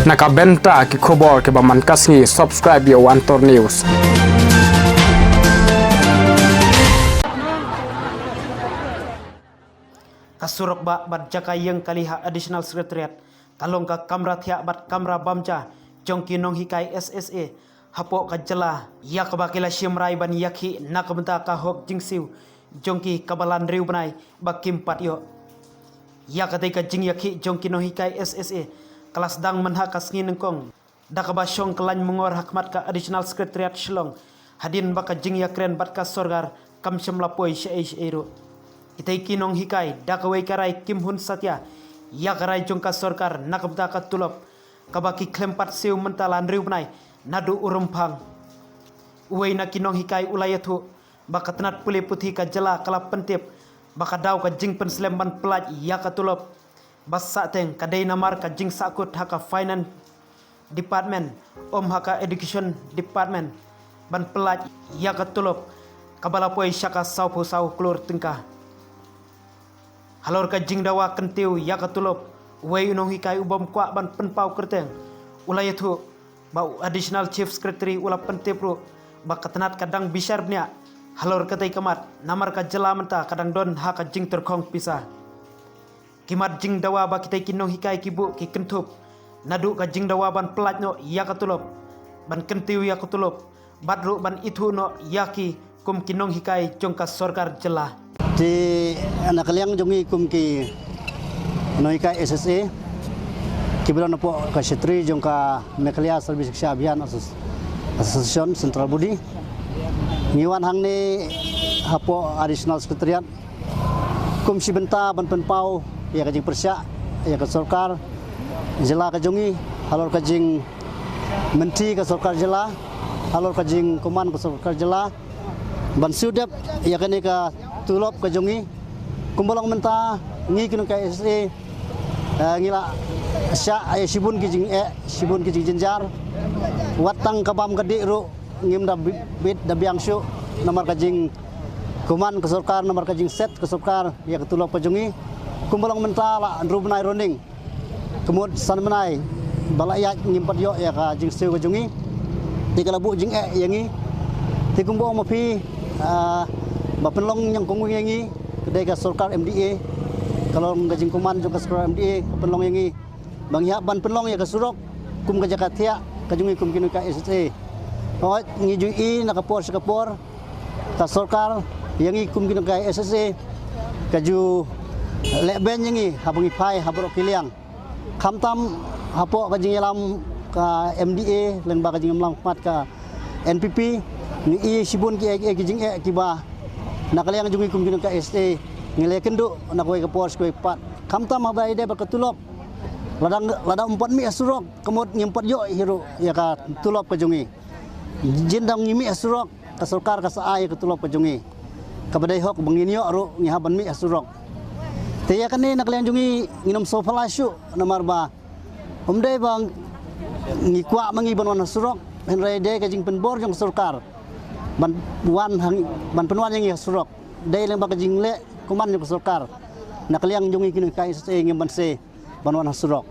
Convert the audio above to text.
Nakabenta ki khobor ke baman kasngi subscribe yo Antor News. Kasurok ba bat jaka yang kaliha additional secretariat kalong ka kamra thia bat kamra bamja jongki nong hikai SSA hapo ka jela yak bakila shimrai ban yakhi nakabenta ka hok jingsiu jongki kabalan riu banai bakim pat yo yak ka jing yakhi jongki nong hikai SSA kelas dang manha kasngi nengkong dakaba shong kelan mengor hakmat ka additional secretariat Shillong hadin baka jing yakren bat ka sorgar kam shemla poi sheiro itai kinong hikai dakawai karai Kim Hun Satya ya karai jongka sorkar nakabda ka tulop kabaki klempat siu mentalan riubnai nadu urumpang uwei na kinong hikai ulayathu baka tenat puli puthi ka jela kala pentip baka daw ka jing penslemban pelaj ya ka tulop basa teng kadai namar ka jing sakut haka finance department om haka education department ban pelaj ya ka tulop kabala poi syaka saupu sau klur tengkah halor ka jing dawa kentiu ya ka tulop wei unong hikai ubam kwa ban penpau kerteng ulayathu bau additional chief secretary ula pentipru bak ketenat kadang bisharnya halor katai kamat namar ka jela menta kadang don haka jing terkong pisah kimat jing dawa ba kitai kinong hikai kibu ki kentup nadu ka jing dawa ban pelat no ya ka tulop ban kentiu ya ka tulop badru ban itu no yaki kum kinong hikai jongka sorkar jela di anak kalian jongi kum ki noika SSA kibulan po ka setri jongka meklia servis shiksha abhiyan association central body ngiwan hang ni hapo additional secretariat kum si benta ban penpau ya ka jing persya ya ka sorkar jela ka jongi halor ka jing menti ka sorkar jela halor ka jing koman ka sorkar jela ban sudap ya ka ni ka tulop ka jongi kumbolong menta ngi kinu ka SSA ngila sya ay sibun ki jing jenjar watang kabam gede ru ngim da bit da biangshu nomor ka jing kuman ka sorkar nomor ka jing set ka sorkar ya ka tulop ka jongi kumbolong menta la rubnai roning kemud sanmenai balaya ngimpat yo ya ka jing siu ka jongi tikalabu jing yangi tikumbong mapi bapenlong yang konggung yangi kedai ka sorkar MDA kalau ngajing kuman juga sorkar MDA penlong yangi bang ya ban penlong ya ka surok kum ka jakatia kajungi kum kinu ka SSA oh ngijui nakapor sakapor ka sorkar yangi kum kinu ka SSA kaju leben yangi habungi pai habro kiliang khamtam hapo kajing yalam ka MDA len ba kajing lam mat ka NPP ni sibun ki jing kiba nakaliang jungi kum kinu ka SSA ngile kendu nakoi ka pors koi pat khamtam abai de bakatulop ladang 4 mi asurok kemud ngimpat yo hiro ya ka tulop ka jungi jindang ngimi asurok ka sorkar ka saai ka tulop ka jungi kabadai hok bangin yo ru ngihaban mi asurok teya kan ni nakaliang jungi nginum sofalasyu nomor ba umdai bang ngikwa mangi banwan asurok henrai de ka jing penbor jong sorkar ban penwan yang surok dai leng ba ka jing le kuman jong sorkar nakaliang jungi kinu kai se ngim ban se banwan surok